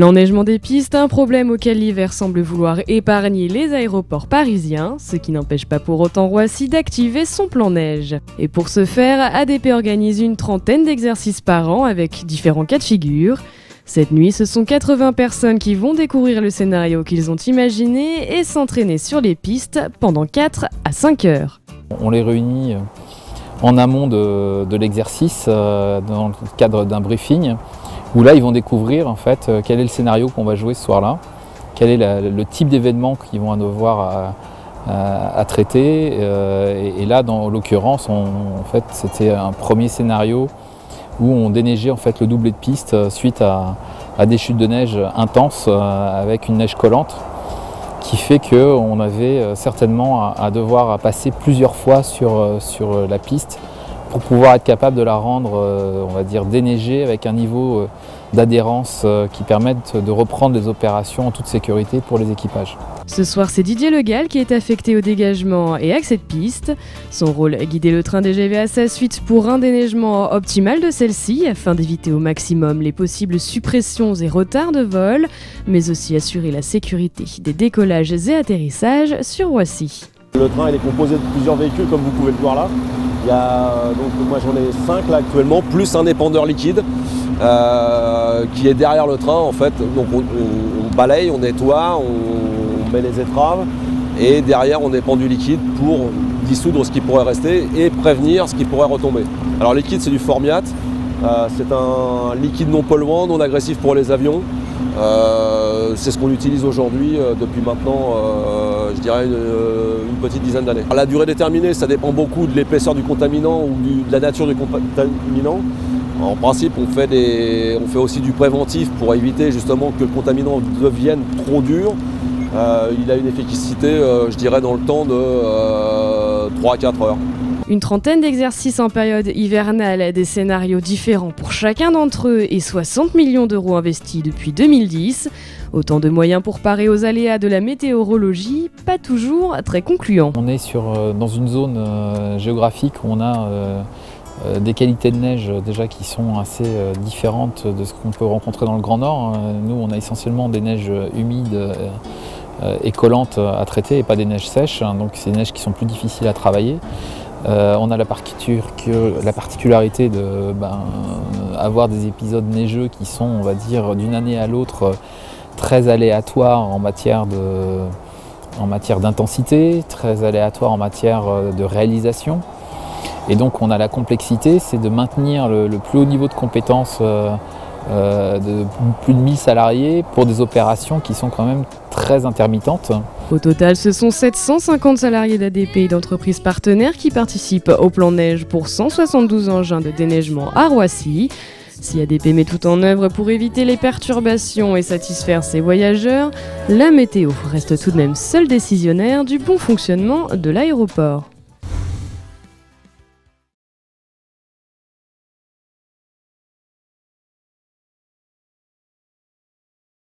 L'enneigement des pistes, un problème auquel l'hiver semble vouloir épargner les aéroports parisiens, ce qui n'empêche pas pour autant Roissy d'activer son plan neige. Et pour ce faire, ADP organise une trentaine d'exercices par an avec différents cas de figure. Cette nuit, ce sont 80 personnes qui vont découvrir le scénario qu'ils ont imaginé et s'entraîner sur les pistes pendant 4 à 5 heures. On les réunit en amont de l'exercice dans le cadre d'un briefing où là ils vont découvrir en fait quel est le scénario qu'on va jouer ce soir-là, quel est le type d'événement qu'ils vont avoir à traiter. Et là, dans l'occurrence, en fait, c'était un premier scénario où on déneigeait en fait le doublé de piste suite à des chutes de neige intenses avec une neige collante, qui fait qu'on avait certainement à devoir passer plusieurs fois sur la piste pour pouvoir être capable de la rendre, on va dire, déneigée avec un niveau d'adhérence qui permette de reprendre les opérations en toute sécurité pour les équipages. Ce soir, c'est Didier Le Gall qui est affecté au dégagement et accès de piste. Son rôle, guider le train DGV à sa suite pour un déneigement optimal de celle-ci afin d'éviter au maximum les possibles suppressions et retards de vol, mais aussi assurer la sécurité des décollages et atterrissages sur Roissy. Le train il est composé de plusieurs véhicules comme vous pouvez le voir là. Il y a, donc moi j'en ai 5 là actuellement, plus un épandeur liquide qui est derrière le train en fait. Donc on balaye, on nettoie, on met les étraves et derrière on épand du liquide pour dissoudre ce qui pourrait rester et prévenir ce qui pourrait retomber. Alors liquide c'est du Formiat, c'est un liquide non polluant, non agressif pour les avions. C'est ce qu'on utilise aujourd'hui depuis maintenant, je dirais, une petite dizaine d'années. La durée déterminée, ça dépend beaucoup de l'épaisseur du contaminant ou de la nature du contaminant. En principe, on fait aussi du préventif pour éviter justement que le contaminant devienne trop dur. Il a une efficacité, je dirais, dans le temps de 3 à 4 heures. Une trentaine d'exercices en période hivernale, des scénarios différents pour chacun d'entre eux et 60 millions d'euros investis depuis 2010. Autant de moyens pour parer aux aléas de la météorologie, pas toujours très concluants. On est dans une zone géographique où on a des qualités de neige déjà qui sont assez différentes de ce qu'on peut rencontrer dans le Grand Nord. Nous, on a essentiellement des neiges humides et collantes à traiter et pas des neiges sèches, donc c'est des neiges qui sont plus difficiles à travailler. On a la particularité d'avoir des épisodes neigeux qui sont, on va dire, d'une année à l'autre très aléatoires en matière d'intensité, très aléatoires en matière de réalisation. Et donc on a la complexité, c'est de maintenir le plus haut niveau de compétence de plus de 1000 salariés pour des opérations qui sont quand même très intermittentes. Au total, ce sont 750 salariés d'ADP et d'entreprises partenaires qui participent au plan neige pour 172 engins de déneigement à Roissy. Si ADP met tout en œuvre pour éviter les perturbations et satisfaire ses voyageurs, la météo reste tout de même seul décisionnaire du bon fonctionnement de l'aéroport.